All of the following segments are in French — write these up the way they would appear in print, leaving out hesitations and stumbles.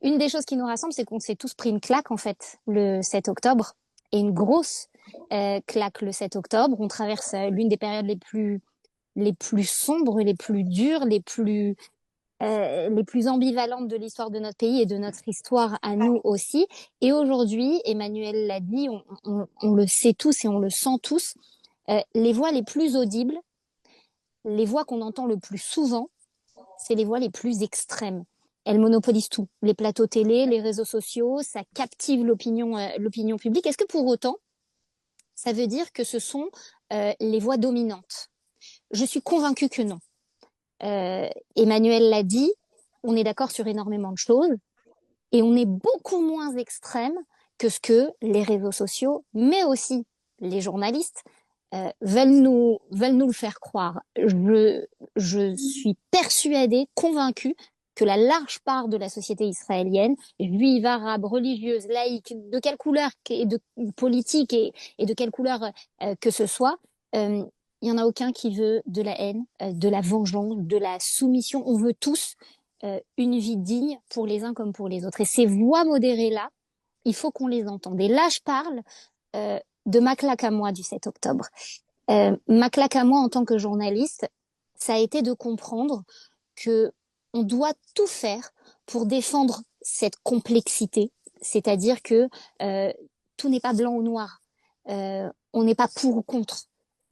Une des choses qui nous rassemble, c'est qu'on s'est tous pris une claque, en fait, le 7 octobre, et une grosse claque le 7 octobre. On traverse l'une des périodes les plus sombres, les plus dures, les plus ambivalentes de l'histoire de notre pays et de notre histoire à nous aussi. Et aujourd'hui, Emmanuel l'a dit, on le sait tous et on le sent tous, les voix les plus audibles, les voix qu'on entend le plus souvent, c'est les voix les plus extrêmes. Elles monopolisent tout. Les plateaux télé, les réseaux sociaux, ça captive l'opinion publique. Est-ce que pour autant, ça veut dire que ce sont les voix dominantes? Je suis convaincue que non. Emmanuel l'a dit, on est d'accord sur énormément de choses et on est beaucoup moins extrême que ce que les réseaux sociaux, mais aussi les journalistes, veulent nous le faire croire. Je suis persuadée, convaincue que la large part de la société israélienne, juive, arabe, religieuse, laïque, de quelle couleur et de politique et de quelle couleur que ce soit, il y en a aucun qui veut de la haine, de la vengeance, de la soumission. On veut tous une vie digne pour les uns comme pour les autres. Et ces voix modérées-là, il faut qu'on les entende. Et là, je parle de ma claque à moi du 7 octobre. Ma claque à moi en tant que journaliste, ça a été de comprendre que on doit tout faire pour défendre cette complexité, c'est-à-dire que tout n'est pas blanc ou noir. On n'est pas pour ou contre.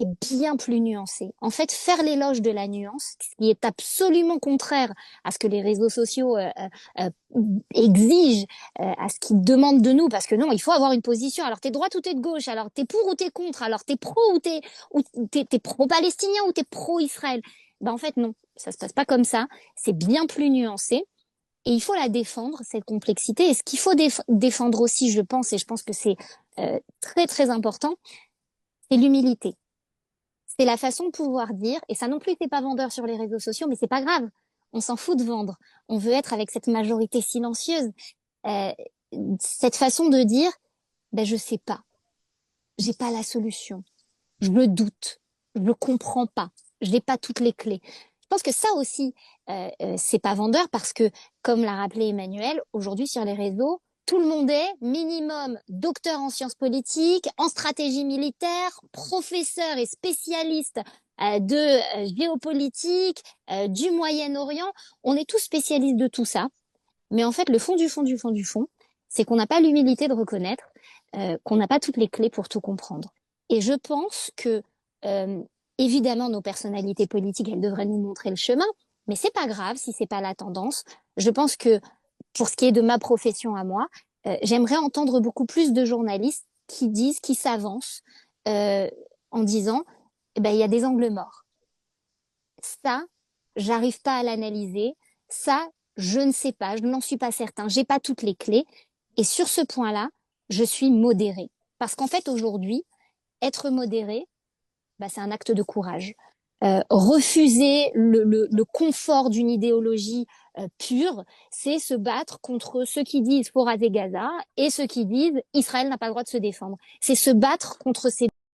C'est bien plus nuancé. En fait, faire l'éloge de la nuance, ce qui est absolument contraire à ce que les réseaux sociaux exigent, à ce qu'ils demandent de nous, parce que non, il faut avoir une position. Alors, t'es de droite ou t'es de gauche, alors t'es pour ou t'es contre, alors t'es pro ou t'es pro-palestinien ou t'es pro-Israël. Ben, en fait, non, ça se passe pas comme ça. C'est bien plus nuancé. Et il faut la défendre, cette complexité. Et ce qu'il faut défendre aussi, je pense, et je pense que c'est très, très important, c'est l'humilité. C'est la façon de pouvoir dire, et ça non plus c'est pas vendeur sur les réseaux sociaux, mais c'est pas grave. On s'en fout de vendre. On veut être avec cette majorité silencieuse. Euh, Cette façon de dire, ben je sais pas, j'ai pas la solution, je me doute, je ne comprends pas, je n'ai pas toutes les clés. Je pense que ça aussi, c'est pas vendeur parce que, comme l'a rappelé Emmanuel, aujourd'hui sur les réseaux, tout le monde est minimum docteur en sciences politiques, en stratégie militaire, professeur et spécialiste de géopolitique, du Moyen-Orient. On est tous spécialistes de tout ça. Mais en fait, le fond du fond du fond du fond, c'est qu'on n'a pas l'humilité de reconnaître qu'on n'a pas toutes les clés pour tout comprendre. Et je pense que, euh, évidemment, nos personnalités politiques, elles devraient nous montrer le chemin, mais c'est pas grave si c'est pas la tendance. Je pense que, pour ce qui est de ma profession à moi, j'aimerais entendre beaucoup plus de journalistes qui disent, qui s'avancent euh, en disant, eh ben, il y a des angles morts. Ça, j'arrive pas à l'analyser. Ça, je ne sais pas, je n'en suis pas certain. J'ai pas toutes les clés. Et sur ce point-là, je suis modérée. Parce qu'en fait, aujourd'hui, être modéré, bah, c'est un acte de courage. Refuser le confort d'une idéologie pure, c'est se battre contre ceux qui disent faut raser Gaza et ceux qui disent Israël n'a pas le droit de se défendre. C'est se battre contre ces